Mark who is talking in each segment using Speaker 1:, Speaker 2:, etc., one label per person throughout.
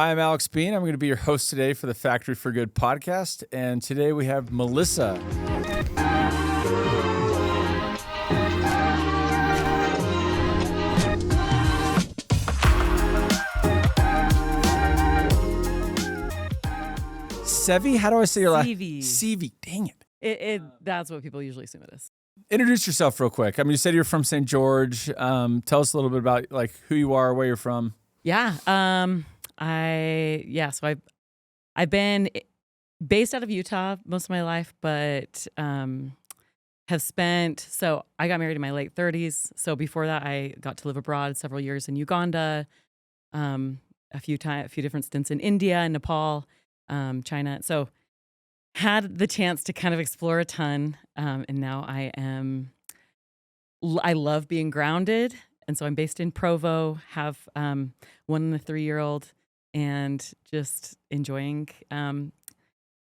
Speaker 1: Hi, I'm Alex Bean. I'm going to be your host today for the Factory for Good podcast. And today we have Melissa. Sevy? How do I say your last name? Sevy. Dang it.
Speaker 2: That's what people usually assume it is.
Speaker 1: Introduce yourself real quick. I mean, you said you're from St. George. Tell us a little bit about like who you are, where you're from.
Speaker 2: Yeah. So I've been based out of Utah most of my life, but so I got married in my late 30s. So before that, I got to live abroad several years in Uganda, a few different stints in India and Nepal, China. So had the chance to kind of explore a ton, and now I love being grounded. And so I'm based in Provo, have 1 and a 3-year-old, and just enjoying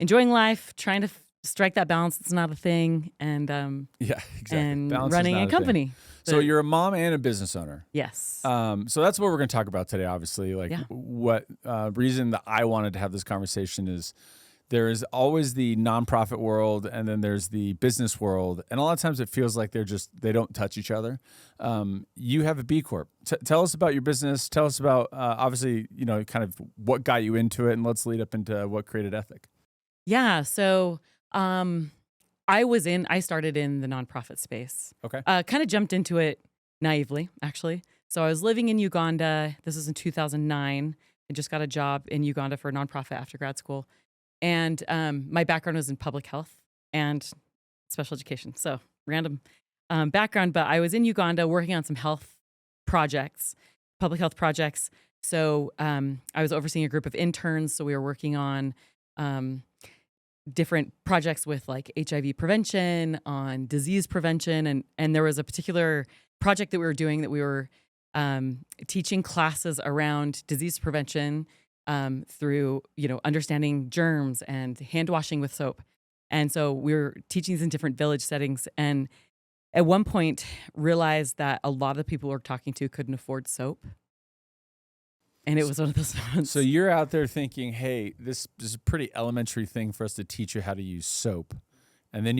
Speaker 2: life, trying to strike that balance. It's not a thing, and
Speaker 1: Yeah, exactly.
Speaker 2: and
Speaker 1: Balance is
Speaker 2: running
Speaker 1: not
Speaker 2: a
Speaker 1: a thing.
Speaker 2: company.
Speaker 1: So you're a mom and a business owner.
Speaker 2: Yes.
Speaker 1: So that's what we're going to talk about today, obviously. Like
Speaker 2: Yeah.
Speaker 1: what reason that I wanted to have this conversation is there is always the nonprofit world and then there's the business world. And a lot of times it feels like they don't touch each other. You have a B Corp. Tell us about your business. Tell us about, obviously, kind of what got you into it, and let's lead up into what created Ethik.
Speaker 2: Yeah. So I started in the nonprofit space.
Speaker 1: Okay.
Speaker 2: Kind of jumped into it naively, actually. So I was living in Uganda. This was in 2009. I just got a job in Uganda for a nonprofit after grad school. And my background was in public health and special education. So random background, but I was in Uganda working on some health projects, public health projects. So I was overseeing a group of interns. So we were working on different projects with like HIV prevention, on disease prevention. And there was a particular project that we were doing that we were teaching classes around disease prevention through, understanding germs and hand washing with soap. And so we were teaching these in different village settings. And at one point realized that a lot of the people we were talking to couldn't afford soap. And it was one of those moments.
Speaker 1: So you're out there thinking, hey, this is a pretty elementary thing for us to teach you how to use soap. And then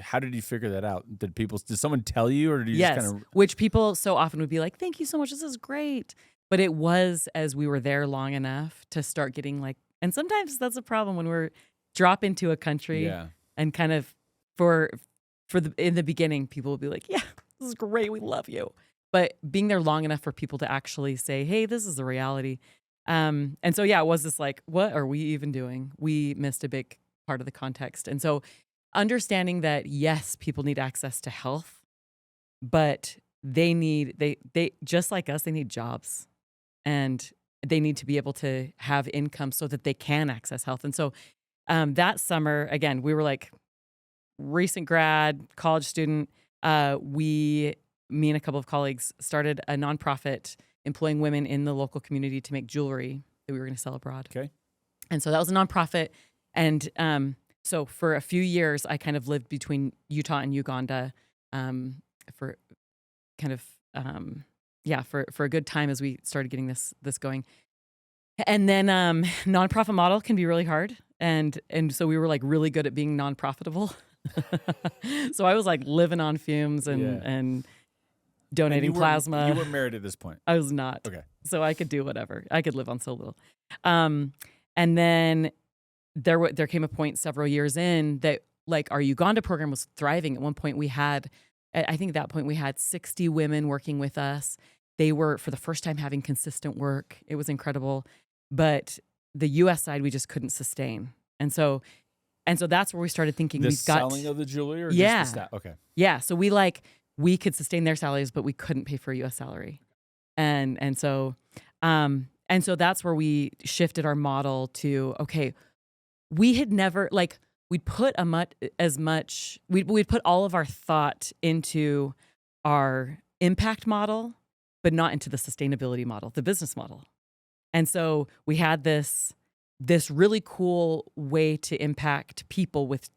Speaker 1: how did you figure that out? Did someone tell you, or did you just kind of?
Speaker 2: Which people so often would be like, thank you so much. This is great. But it was as we were there long enough to start getting and sometimes that's a problem when we're drop into a country and kind of in the beginning, people will be like, yeah, this is great. We love you. But being there long enough for people to actually say, hey, this is the reality. And so, it was this what are we even doing? We missed a big part of the context. And so understanding that, yes, people need access to health, but they just like us, they need jobs. And they need to be able to have income so that they can access health. And so that summer, again, we were recent grad, college student. Me and a couple of colleagues started a nonprofit employing women in the local community to make jewelry that we were going to sell abroad.
Speaker 1: Okay.
Speaker 2: And so that was a nonprofit. And so for a few years, I kind of lived between Utah and Uganda for kind of... for a good time as we started getting this going. And then nonprofit model can be really hard. And so we were really good at being non-profitable. So I was living on fumes and donating plasma.
Speaker 1: You weren't married at this point?
Speaker 2: I was not.
Speaker 1: Okay.
Speaker 2: So I could do whatever. I could live on so little. And then there came a point several years in that our Uganda program was thriving. At one point I think at that point we had 60 women working with us. They were, for the first time, having consistent work. It was incredible. But the U.S. side, we just couldn't sustain. And so that's where we started thinking
Speaker 1: selling of the jewelry, or just the staff? Okay.
Speaker 2: Yeah. So we could sustain their salaries, but we couldn't pay for a U.S. salary. And so that's where we shifted our model to, okay, we had never, we'd put we'd put all of our thought into our impact model, but not into the sustainability model, the business model. And so we had this really cool way to impact people with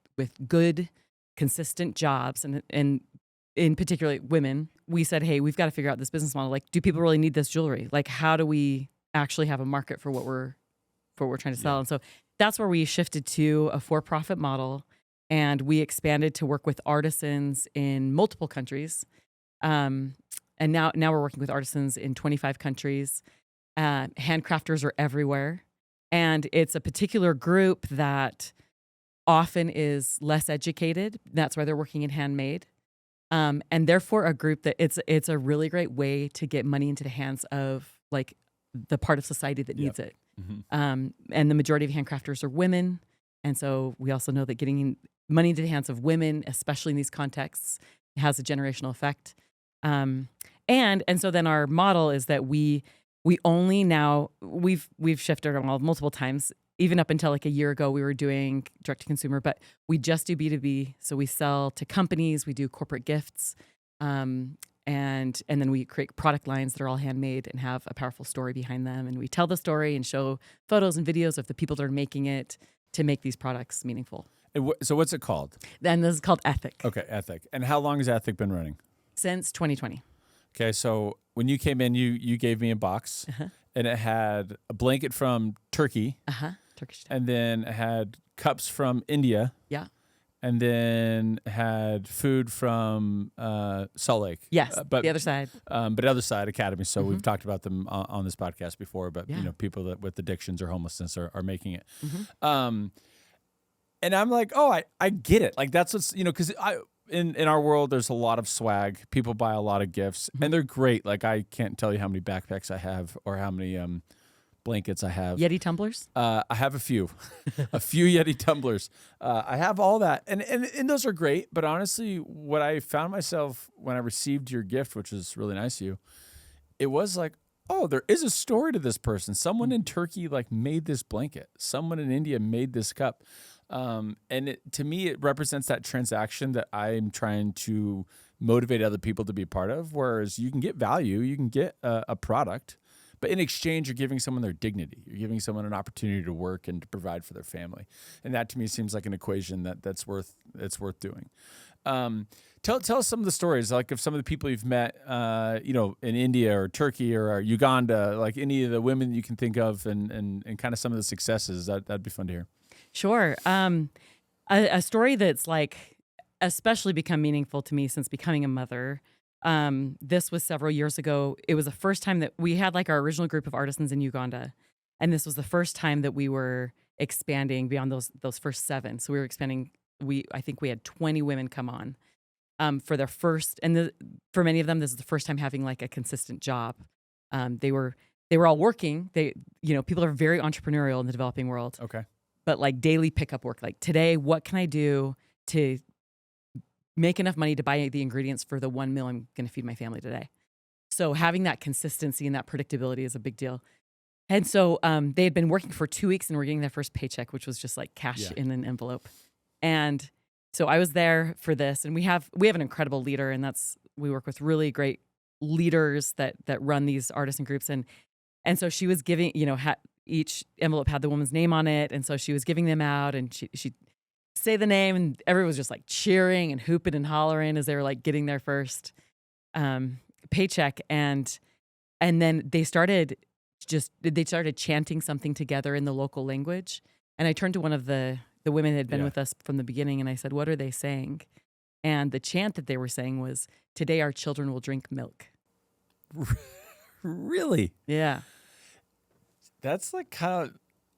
Speaker 2: good, consistent jobs, and in particular women. We said, hey, we've got to figure out this business model. Do people really need this jewelry? How do we actually have a market for what we're trying to sell. And so that's where we shifted to a for-profit model, and we expanded to work with artisans in multiple countries. And now we're working with artisans in 25 countries. Handcrafters are everywhere. And it's a particular group that often is less educated. That's why they're working in handmade. And therefore a group that it's a really great way to get money into the hands of like the part of society that needs it. Mm-hmm. And the majority of handcrafters are women. And so we also know that getting money into the hands of women, especially in these contexts, has a generational effect. And so then our model is that we only now we've shifted multiple times. Even up until like a year ago, we were doing direct to consumer, but we just do B2B. So we sell to companies, we do corporate gifts, and then we create product lines that are all handmade and have a powerful story behind them. And we tell the story and show photos and videos of the people that are making it to make these products meaningful.
Speaker 1: So what's it called?
Speaker 2: Then this is called Ethik.
Speaker 1: Okay, Ethik. And how long has Ethik been running?
Speaker 2: Since 2020.
Speaker 1: Okay, so when you came in, you gave me a box, and it had a blanket from Turkey.
Speaker 2: Turkish.
Speaker 1: And then it had cups from India.
Speaker 2: Yeah.
Speaker 1: And then had food from Salt Lake.
Speaker 2: Yes, but the other side.
Speaker 1: But other side, Academy. So we've talked about them on this podcast before. But people that with addictions or homelessness are making it. And I'm like, oh, I get it. Like that's what's because in our world there's a lot of swag. People buy a lot of gifts, and they're great. Like I can't tell you how many backpacks I have or how many blankets I have.
Speaker 2: Yeti tumblers?
Speaker 1: I have a few Yeti tumblers. I have all that. And those are great. But honestly, what I found myself when I received your gift, which was really nice of you, it was like, oh, there is a story to this person. Someone in Turkey like made this blanket. Someone in India made this cup. And to me, it represents that transaction that I'm trying to motivate other people to be a part of. Whereas you can get value, you can get a product, but in exchange, you're giving someone their dignity. You're giving someone an opportunity to work and to provide for their family. And that to me seems like an equation that's worth doing. Tell us some of the stories, like of some of the people you've met, in India or Turkey or Uganda, like any of the women you can think of, and kind of some of the successes. That'd be fun to hear.
Speaker 2: Sure. A story that's like especially become meaningful to me since becoming a mother. This was several years ago. It was the first time that we had like our original group of artisans in Uganda, and this was the first time that we were expanding beyond those first 7. So we were expanding. I think we had 20 women come on for their first, and for many of them, this is the first time having like a consistent job. They were all working. People are very entrepreneurial in the developing world.
Speaker 1: Okay,
Speaker 2: but like daily pickup work. Like today, what can I do to make enough money to buy the ingredients for the 1 meal I'm going to feed my family today? So having that consistency and that predictability is a big deal. And so they had been working for 2 weeks and were getting their first paycheck, which was just like cash in an envelope. And so I was there for this, and we have an incredible leader, and we work with really great leaders that run these artisan groups. And so she was giving, each envelope had the woman's name on it, and so she was giving them out, and she say the name, and everyone was just like cheering and hooping and hollering as they were like getting their first paycheck, and then they started chanting something together in the local language. And I turned to one of the women that had been with us from the beginning, and I said, "What are they saying?" And the chant that they were saying was, "Today our children will drink milk."
Speaker 1: Really?
Speaker 2: Yeah.
Speaker 1: That's like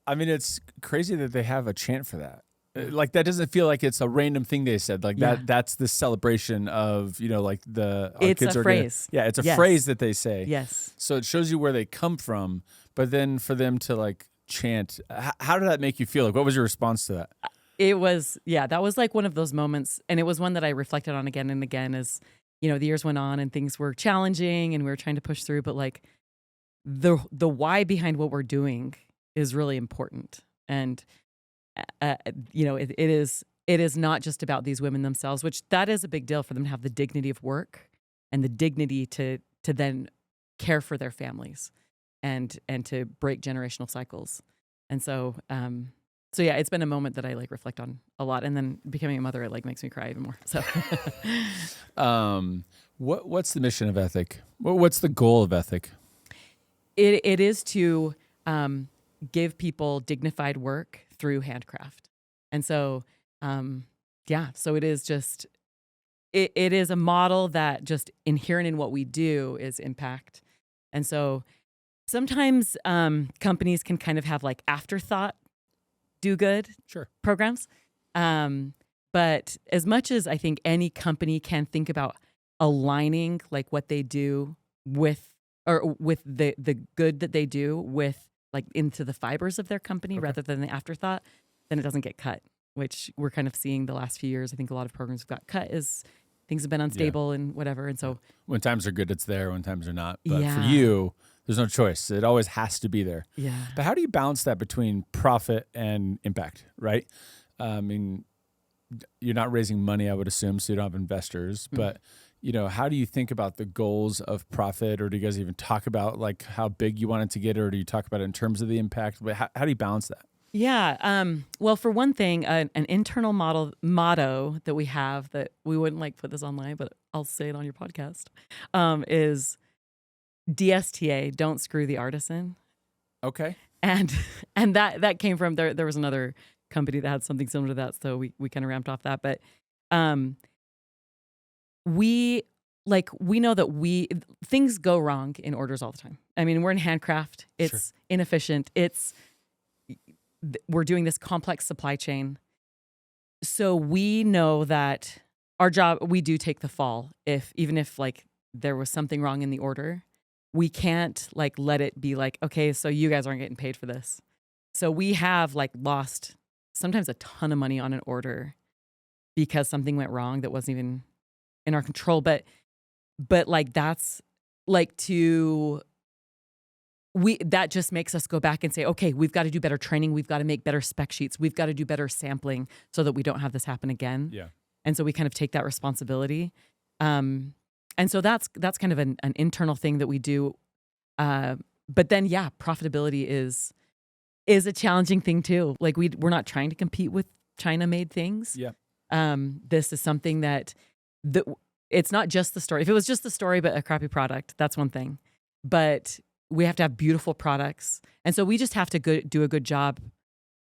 Speaker 1: it's crazy that they have a chant for that. Like that doesn't feel like it's a random thing they said. Like that's the celebration of, like
Speaker 2: it's a phrase.
Speaker 1: It's a phrase that they say.
Speaker 2: Yes.
Speaker 1: So it shows you where they come from, but then for them to like chant, how did that make you feel? Like what was your response to that?
Speaker 2: It was, that was like one of those moments, and it was one that I reflected on again and again as, the years went on and things were challenging and we were trying to push through, but like the why behind what we're doing is really important. And it is not just about these women themselves, which that is a big deal for them to have the dignity of work and the dignity to then care for their families and to break generational cycles. And so it's been a moment that I like reflect on a lot, and then becoming a mother, it like makes me cry even more. So,
Speaker 1: what's the mission of Ethik? What's the goal of Ethik?
Speaker 2: it is to give people dignified work through handcraft. And so, so it is just, it is a model that just inherent in what we do is impact. And so sometimes companies can kind of have like afterthought do good programs. But as much as I think any company can think about aligning like what they do with the good that they do with like into the fibers of their company rather than the afterthought, then it doesn't get cut, which we're kind of seeing the last few years. I think a lot of programs have got cut as things have been unstable and whatever. And so
Speaker 1: when times are good, it's there. When times are not. But for you, there's no choice. It always has to be there.
Speaker 2: Yeah.
Speaker 1: But how do you balance that between profit and impact, right? I mean, you're not raising money, I would assume, so you don't have investors. But, how do you think about the goals of profit? Or do you guys even talk about like how big you want it to get? Or do you talk about it in terms of the impact? But how do you balance that?
Speaker 2: Yeah. Well, for one thing, an internal motto that we have that we wouldn't like put this online, but I'll say it on your podcast, is DSTA, don't screw the artisan.
Speaker 1: Okay.
Speaker 2: And that came from there was another company that had something similar to that, so we kind of ramped off that. But we know that things go wrong in orders all the time. I mean, we're in handcraft. It's inefficient. We're doing this complex supply chain. So we know that our job, we do take the fall. Even if like there was something wrong in the order, we can't like let it be like, okay, so you guys aren't getting paid for this. So we have like lost sometimes a ton of money on an order because something went wrong that wasn't even in our control. But like that's like that just makes us go back and say, okay, we've got to do better training. We've got to make better spec sheets. We've got to do better sampling so that we don't have this happen again.
Speaker 1: Yeah. And
Speaker 2: so we kind of take that responsibility. And so that's kind of an internal thing that we do. But then, profitability is a challenging thing too. Like we're not trying to compete with China-made things.
Speaker 1: Yeah.
Speaker 2: This is something that it's not just the story. If it was just the story but a crappy product, that's one thing. But we have to have beautiful products. And so we just have to do a good job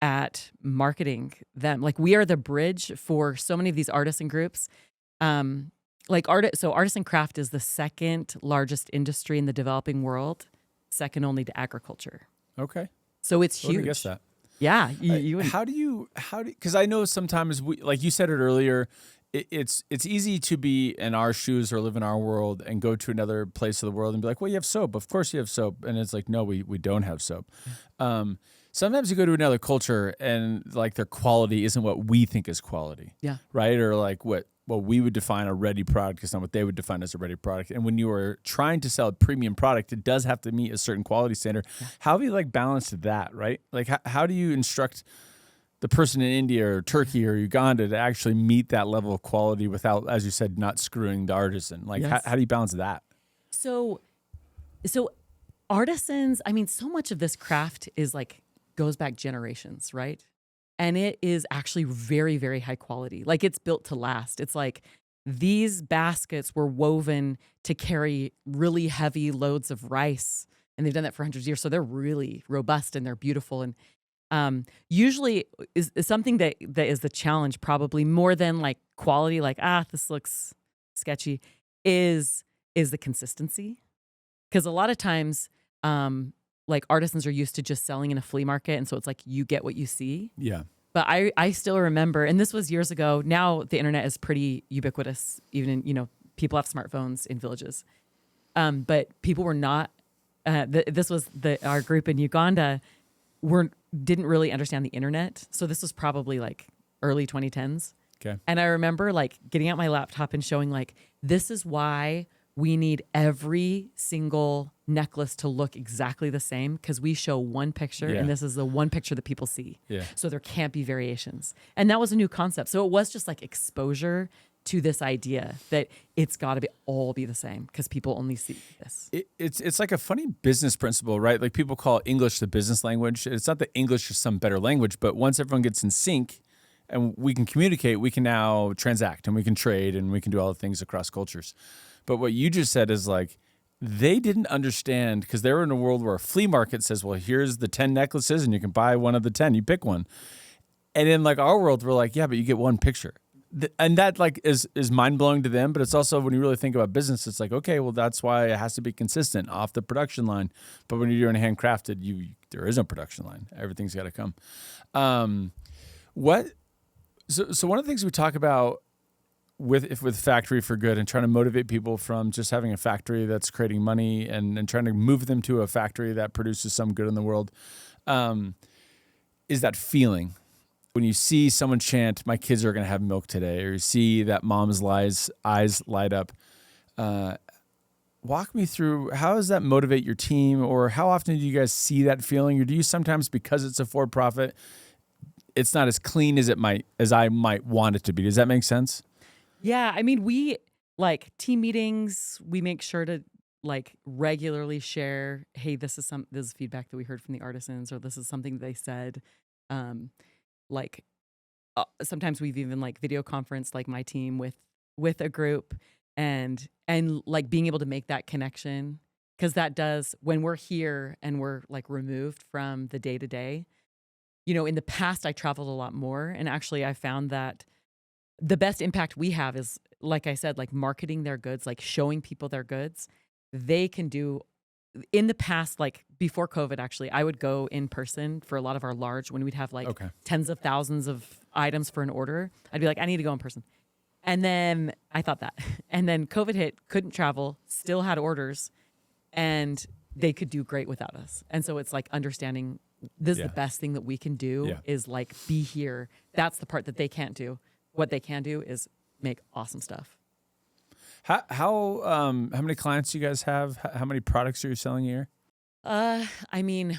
Speaker 2: at marketing them. Like we are the bridge for so many of these artisan groups. So artisan craft is the second largest industry in the developing world, second only to agriculture.
Speaker 1: Okay.
Speaker 2: So it's huge.
Speaker 1: I guess that.
Speaker 2: Yeah.
Speaker 1: How do you, because I know sometimes like you said it earlier, it's easy to be in our shoes or live in our world and go to another place of the world and be like, well, you have soap. Of course you have soap. And it's like, no, we don't have soap. Sometimes you go to another culture and like their quality isn't what we think is quality.
Speaker 2: Yeah.
Speaker 1: Right. Or like what we would define a ready product is not what they would define as a ready product. And when you are trying to sell a premium product, it does have to meet a certain quality standard. Yeah. How have you like balanced that? Right. Like how do you instruct the person in India or Turkey or Uganda to actually meet that level of quality without, as you said, not screwing the artisan? Like, how do you balance that?
Speaker 2: So artisans, I mean, so much of this craft is like, goes back generations, right? And it is actually very, very high quality. Like it's built to last. It's like these baskets were woven to carry really heavy loads of rice. And they've done that for hundreds of years. So they're really robust and they're beautiful. And usually is something that is the challenge, probably more than like quality, like, this looks sketchy, is the consistency. Because a lot of times, like artisans are used to just selling in a flea market. And so it's like, you get what you see.
Speaker 1: Yeah.
Speaker 2: But I still remember, and this was years ago. Now the internet is pretty ubiquitous, even in, people have smartphones in villages. But people were not, this was our group in Uganda, didn't really understand the internet. So this was probably like early 2010s.
Speaker 1: Okay.
Speaker 2: And I remember like getting out my laptop and showing like, this is why we need every single necklace to look exactly the same, because we show one picture and this is the one picture that people see.
Speaker 1: Yeah.
Speaker 2: So there can't be variations. And that was a new concept. So it was just like exposure to this idea that it's got to all be the same because people only see this.
Speaker 1: It's like a funny business principle, right? Like people call English the business language. It's not that English is some better language, but once everyone gets in sync and we can communicate, we can now transact and we can trade and we can do all the things across cultures. But what you just said is like, they didn't understand because they were in a world where a flea market says, well, here's the 10 necklaces and you can buy one of the 10. You pick one. And in like our world, we're like, yeah, but you get one picture. And that like is mind blowing to them. But it's also when you really think about business, it's like, okay, well, that's why it has to be consistent off the production line. But when you're doing handcrafted, there is no production line. Everything's got to come. So one of the things we talk about with Factory for Good and trying to motivate people from just having a factory that's creating money and trying to move them to a factory that produces some good in the world, is that feeling. When you see someone chant, my kids are going to have milk today, or you see that mom's eyes light up, walk me through, how does that motivate your team? Or how often do you guys see that feeling? Or do you sometimes, because it's a for-profit, it's not as clean as I might want it to be? Does that make sense?
Speaker 2: Yeah. I mean, we like team meetings, we make sure to like regularly share, hey, this is feedback that we heard from the artisans, or this is something they said. Like sometimes we've even like video conference like my team with a group and like being able to make that connection, because that does, when we're here and we're like removed from the day to day. In the past I traveled a lot more, and actually I found that the best impact we have is, like I said, like marketing their goods, like showing people their goods. They can do. In the past, like before COVID, actually, I would go in person for a lot of our when we'd have like tens of thousands of items for an order. I'd be like, I need to go in person. And then I thought that. And then COVID hit, couldn't travel, still had orders, and they could do great without us. And so it's like understanding this is the best thing that we can do is like be here. That's the part that they can't do. What they can do is make awesome stuff.
Speaker 1: How many clients do you guys have? How many products are you selling a year?
Speaker 2: I mean,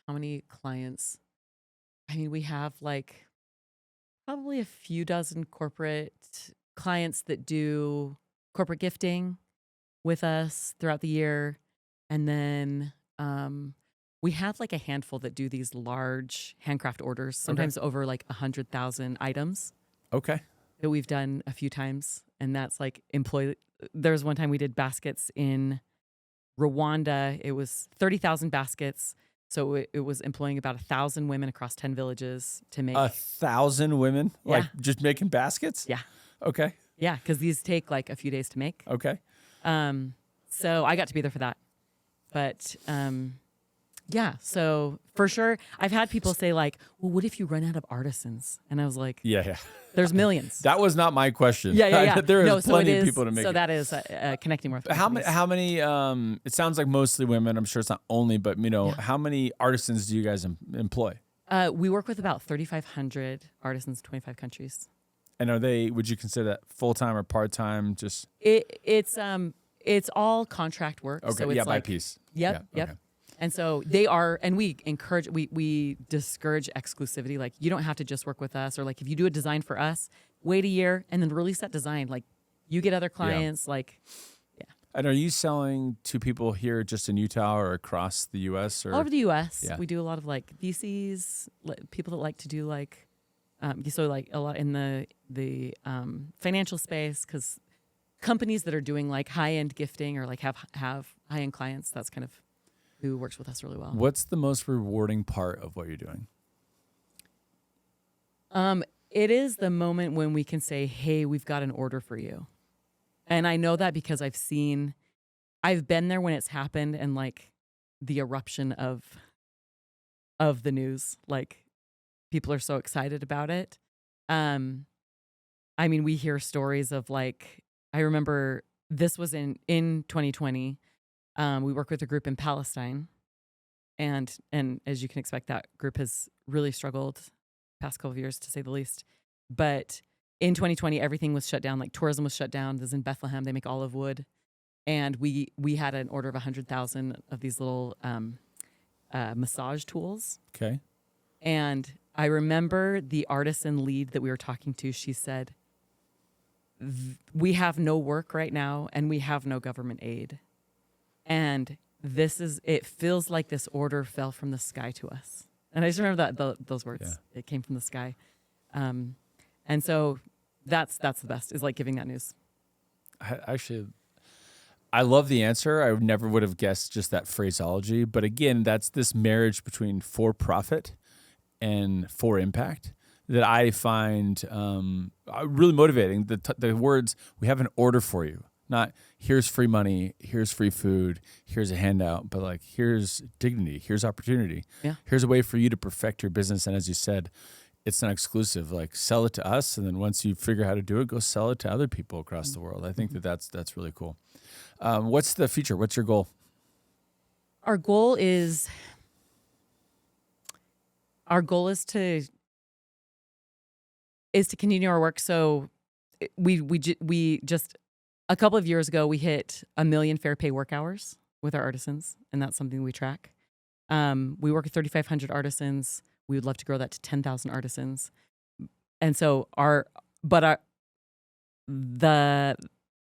Speaker 2: how many clients? I mean, we have like probably a few dozen corporate clients that do corporate gifting with us throughout the year. And then we have like a handful that do these large handcraft orders, sometimes over like 100,000 items.
Speaker 1: Okay.
Speaker 2: That we've done a few times. And that's like there's one time we did baskets in Rwanda. It was 30,000 baskets. So it was employing about 1,000 women across 10 villages to make
Speaker 1: 1,000 women, like just making baskets.
Speaker 2: Yeah.
Speaker 1: Okay.
Speaker 2: Yeah, because these take like a few days to make.
Speaker 1: Okay.
Speaker 2: So I got to be there for that, but yeah. So for sure, I've had people say like, "Well, what if you run out of artisans?" And I was like,
Speaker 1: "Yeah.
Speaker 2: There's millions."
Speaker 1: That was not my question.
Speaker 2: Yeah.
Speaker 1: There is plenty of people to make.
Speaker 2: So
Speaker 1: it.
Speaker 2: that is connecting with.
Speaker 1: How many? It sounds like mostly women. I'm sure it's not only, but how many artisans do you guys employ?
Speaker 2: We work with about 3,500 artisans in 25 countries.
Speaker 1: And would you consider that full-time or part-time? Just
Speaker 2: it's all contract work.
Speaker 1: Okay.
Speaker 2: So it's
Speaker 1: by piece.
Speaker 2: Yep.
Speaker 1: Okay.
Speaker 2: And so they are, and we encourage, we discourage exclusivity. Like you don't have to just work with us, or like if you do a design for us, wait a year and then release that design. Like you get other clients,
Speaker 1: And are you selling to people here just in Utah or across the U.S.? Or?
Speaker 2: All over the U.S.
Speaker 1: Yeah.
Speaker 2: We do a lot of like VCs, people that like to do like, so like a lot in the financial space, because companies that are doing like high-end gifting or like have high-end clients, that's kind of who works with us really well.
Speaker 1: What's the most rewarding part of what you're doing?
Speaker 2: It is the moment when we can say, hey, we've got an order for you. And I know that because I've been there when it's happened, and like the eruption of the news, like people are so excited about it. I mean, we hear stories of like, I remember this was in 2020. We work with a group in Palestine, and as you can expect, that group has really struggled past couple of years, to say the least. But in 2020, everything was shut down. Like tourism was shut down. This is in Bethlehem. They make olive wood, and we had an order of 100,000 of these little massage tools.
Speaker 1: Okay.
Speaker 2: And I remember the artisan lead that we were talking to. She said, "We have no work right now, and we have no government aid." And it feels like this order fell from the sky to us. And I just remember those words. Yeah. It came from the sky. And so that's the best, is like giving that news.
Speaker 1: Actually, I love the answer. I never would have guessed just that phraseology. But again, that's this marriage between for profit and for impact that I find really motivating. The words, we have an order for you, not here's free money, here's free food, here's a handout, but like here's dignity, here's opportunity.
Speaker 2: Yeah.
Speaker 1: Here's a way for you to perfect your business. And as you said, it's not exclusive. Like sell it to us, and then once you figure out how to do it, go sell it to other people across the world. I think that's really cool. What's the future? What's your goal?
Speaker 2: Our goal is to continue our work. So we just a couple of years ago we hit 1 million fair pay work hours with our artisans, and that's something we track. We work with 3,500 artisans. We would love to grow that to 10,000 artisans. And so the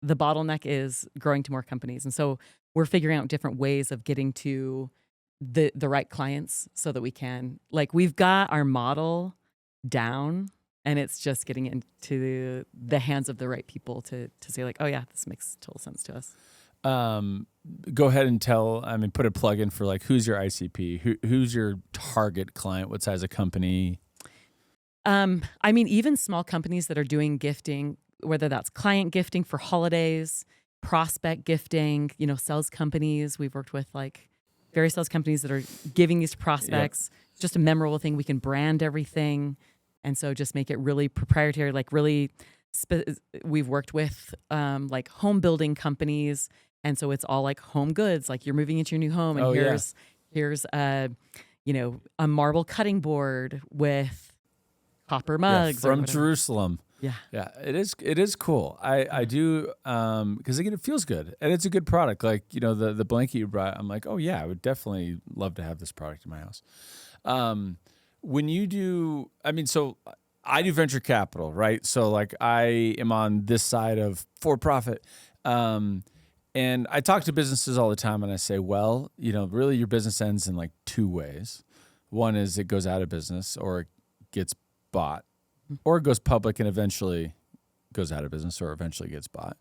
Speaker 2: bottleneck is growing to more companies. And so we're figuring out different ways of getting to the right clients so that we can, like, we've got our model down, and it's just getting into the hands of the right people to say like, oh yeah, this makes total sense to us.
Speaker 1: Go ahead and put a plug in for like, who's your ICP? Who's your target client? What size of company?
Speaker 2: Even small companies that are doing gifting, whether that's client gifting for holidays, prospect gifting, sales companies. We've worked with like various sales companies that are giving these to prospects. Yep. Just a memorable thing. We can brand everything. And so just make it really proprietary, like really, we've worked with like home building companies. And so it's all like home goods, like you're moving into your new home, and here's a marble cutting board with copper mugs
Speaker 1: from Jerusalem.
Speaker 2: Yeah.
Speaker 1: Yeah, it is cool. I do, because again, it feels good, and it's a good product. Like, the blanket you brought, I'm like, oh yeah, I would definitely love to have this product in my house. When you do, so I do venture capital, right? So like I am on this side of for profit. And I talk to businesses all the time, and I say, well, really your business ends in like two ways. One is it goes out of business, or it gets bought, or it goes public and eventually goes out of business, or eventually gets bought.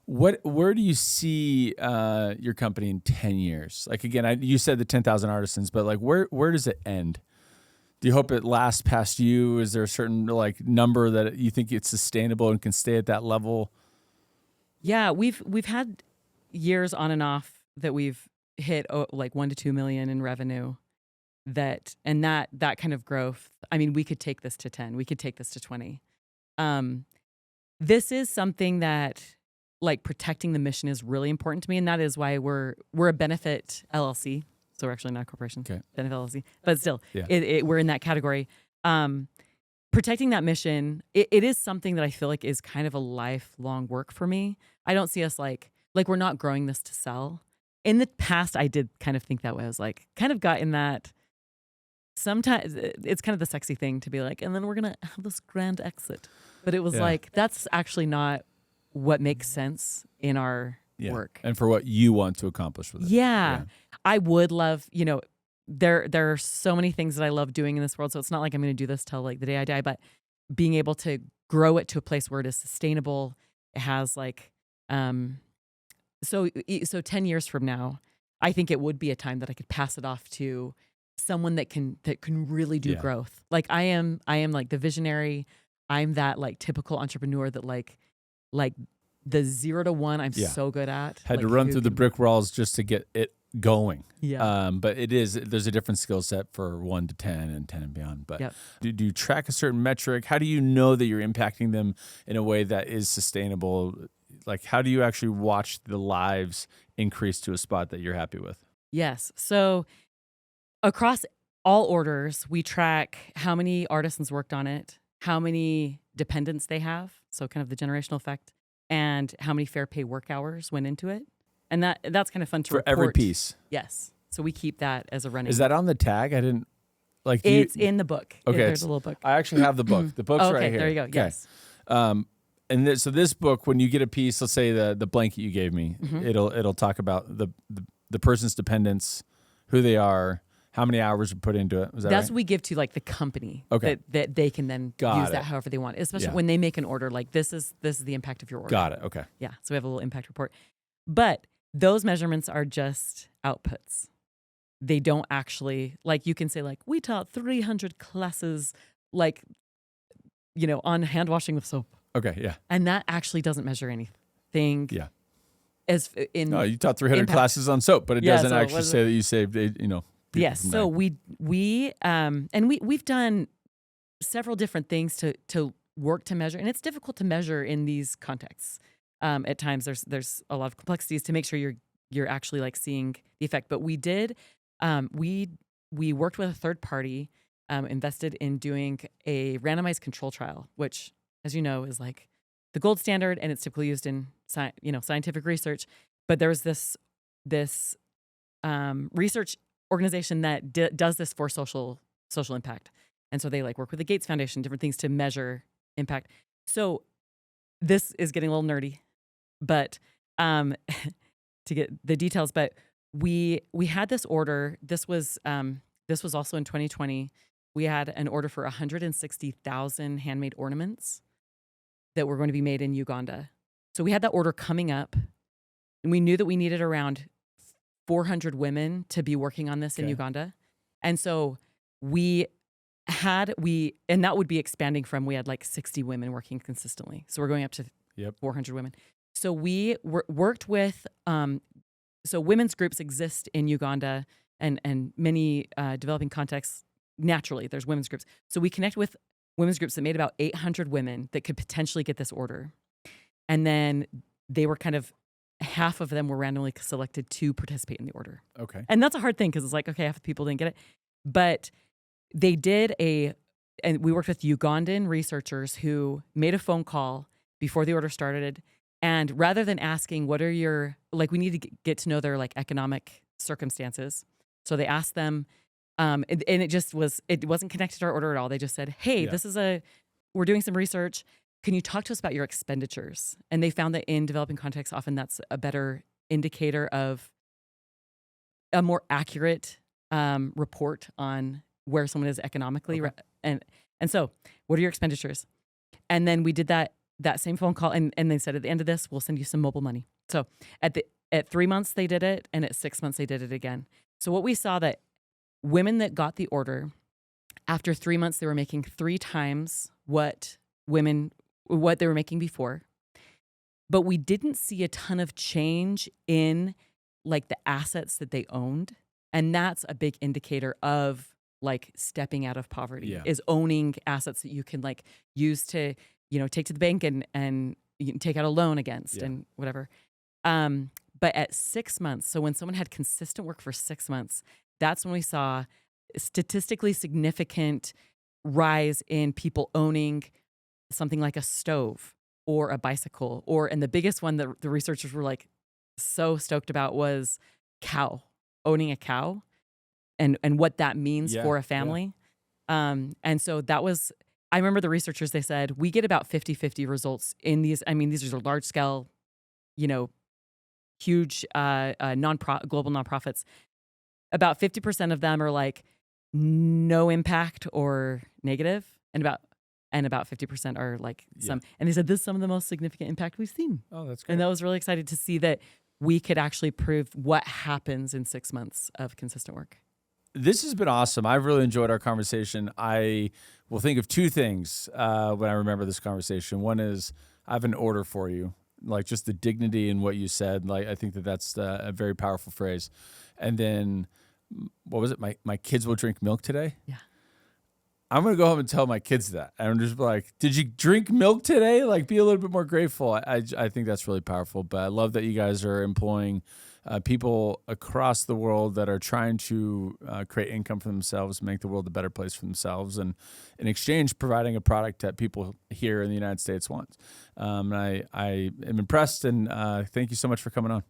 Speaker 1: Where do you see your company in 10 years? Like, again, you said the 10,000 artisans, but like where does it end? Do you hope it lasts past you? Is there a certain like number that you think it's sustainable and can stay at that level?
Speaker 2: Yeah, we've had years on and off that we've hit like 1 to 2 million in revenue. That kind of growth. We could take this to 10. We could take this to 20. This is something that, like, protecting the mission is really important to me, and that is why we're a benefit LLC. So we're actually not a corporation,
Speaker 1: okay.
Speaker 2: Benefit LLC, but still,
Speaker 1: yeah.
Speaker 2: We're in that category. Protecting that mission, it is something that I feel like is kind of a lifelong work for me. I don't see us like we're not growing this to sell. In the past, I did kind of think that way. I was like, kind of got in that. Sometimes it's kind of the sexy thing to be like, and then we're going to have this grand exit. But it was like, that's actually not what makes sense in our work.
Speaker 1: And for what you want to accomplish with it.
Speaker 2: Yeah. I would love, there are so many things that I love doing in this world. So it's not like I'm going to do this till like the day I die, but being able to grow it to a place where it is sustainable. It has like, so 10 years from now, I think it would be a time that I could pass it off to someone that can really do growth. Like I am like the visionary. I'm that like typical entrepreneur that like the 0 to 1 I'm so good at.
Speaker 1: Had to run through the brick walls just to get it going.
Speaker 2: Yeah.
Speaker 1: But there's a different skill set for 1 to 10 and 10 and beyond. But do you track a certain metric? How do you know that you're impacting them in a way that is sustainable? Like, how do you actually watch the lives increase to a spot that you're happy with?
Speaker 2: Yes. So across all orders, we track how many artisans worked on it, how many dependents they have, so kind of the generational effect, and how many fair pay work hours went into it. And that's kind of fun to report.
Speaker 1: For every piece?
Speaker 2: Yes. So we keep that as a running.
Speaker 1: Is that on the tag? I didn't, like...
Speaker 2: It's in the book.
Speaker 1: Okay.
Speaker 2: There's a little book.
Speaker 1: I actually have the book. The book's right here.
Speaker 2: There you go.
Speaker 1: Okay.
Speaker 2: Yes.
Speaker 1: So this book, when you get a piece, let's say the blanket you gave me, it'll talk about the person's dependents, who they are, how many hours are put into it. That's right?
Speaker 2: What we give to like the company.
Speaker 1: Okay.
Speaker 2: That they can then use that however they want. Especially when they make an order, like this is the impact of your order.
Speaker 1: Got it. Okay.
Speaker 2: Yeah. So we have a little impact report. But those measurements are just outputs. They don't actually, like you can say like, we taught 300 classes, like, on hand washing with soap.
Speaker 1: Okay, yeah.
Speaker 2: And that actually doesn't measure anything.
Speaker 1: Yeah.
Speaker 2: No,
Speaker 1: you taught 300
Speaker 2: impact.
Speaker 1: Classes on soap, but it doesn't
Speaker 2: so
Speaker 1: actually say that you saved,
Speaker 2: Yes. So we've done several different things to work to measure, and it's difficult to measure in these contexts. At times, there's a lot of complexities to make sure you're actually like seeing the effect. But we did. We worked with a third party, invested in doing a randomized control trial, which, as you know, is like the gold standard, and it's typically used in scientific research. But there was this research organization that does this for social impact, and so they like work with the Gates Foundation, different things to measure impact. So this is getting a little nerdy, but to get the details, but we had this order. This was also in 2020. We had an order for 160,000 handmade ornaments that were going to be made in Uganda. So we had that order coming up, and we knew that we needed around 400 women to be working on this in Uganda. And so and that would be expanding from, we had like 60 women working consistently. So we're going up to 400 women. So we worked with, so women's groups exist in Uganda and many developing contexts. Naturally, there's women's groups. So we connect with women's groups that made about 800 women that could potentially get this order. And then they were kind of, half of them were randomly selected to participate in the order.
Speaker 1: Okay.
Speaker 2: And that's a hard thing because it's like, okay, half the people didn't get it. But they did and we worked with Ugandan researchers who made a phone call before the order started. And rather than asking, what are we need to get to know their like economic circumstances. So they asked them, and it wasn't connected to our order at all. They just said, hey, we're doing some research. Can you talk to us about your expenditures? And they found that in developing contexts, often that's a better indicator of a more accurate report on where someone is economically.
Speaker 1: Okay.
Speaker 2: And so, what are your expenditures? And then we did that same phone call, and they said, at the end of this, we'll send you some mobile money. So at 3 months they did it, and at 6 months they did it again. So what we saw, that women that got the order, after 3 months they were making 3 times what they were making before. But we didn't see a ton of change in like the assets that they owned. And that's a big indicator of like stepping out of poverty, is owning assets that you can like use to, take to the bank and you can take out a loan against and whatever. But at 6 months, so when someone had consistent work for 6 months, that's when we saw a statistically significant rise in people owning something like a stove or a bicycle, and the biggest one that the researchers were like so stoked about was owning a cow and what that means for a family. And so that was, I remember the researchers, they said, we get about 50-50 results in these. I mean, these are large scale, huge global nonprofits. About 50% of them are like no impact or negative, and about 50% are like some. And they said, this is some of the most significant impact we've seen.
Speaker 1: Oh, that's great.
Speaker 2: And that was really excited to see that we could actually prove what happens in 6 months of consistent work.
Speaker 1: This has been awesome. I've really enjoyed our conversation. I will think of 2 things when I remember this conversation. One is, I have an order for you, like just the dignity in what you said. Like, I think that's a very powerful phrase. And then, what was it? My kids will drink milk today.
Speaker 2: Yeah.
Speaker 1: I'm going to go home and tell my kids that. And I'm just like, did you drink milk today? Like, be a little bit more grateful. I think that's really powerful. But I love that you guys are employing people across the world that are trying to create income for themselves, make the world a better place for themselves, and in exchange, providing a product that people here in the United States want. And I am impressed, and thank you so much for coming on.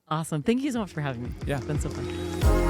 Speaker 2: Awesome. Thank you so much for having me.
Speaker 1: Yeah.
Speaker 2: It's been so fun.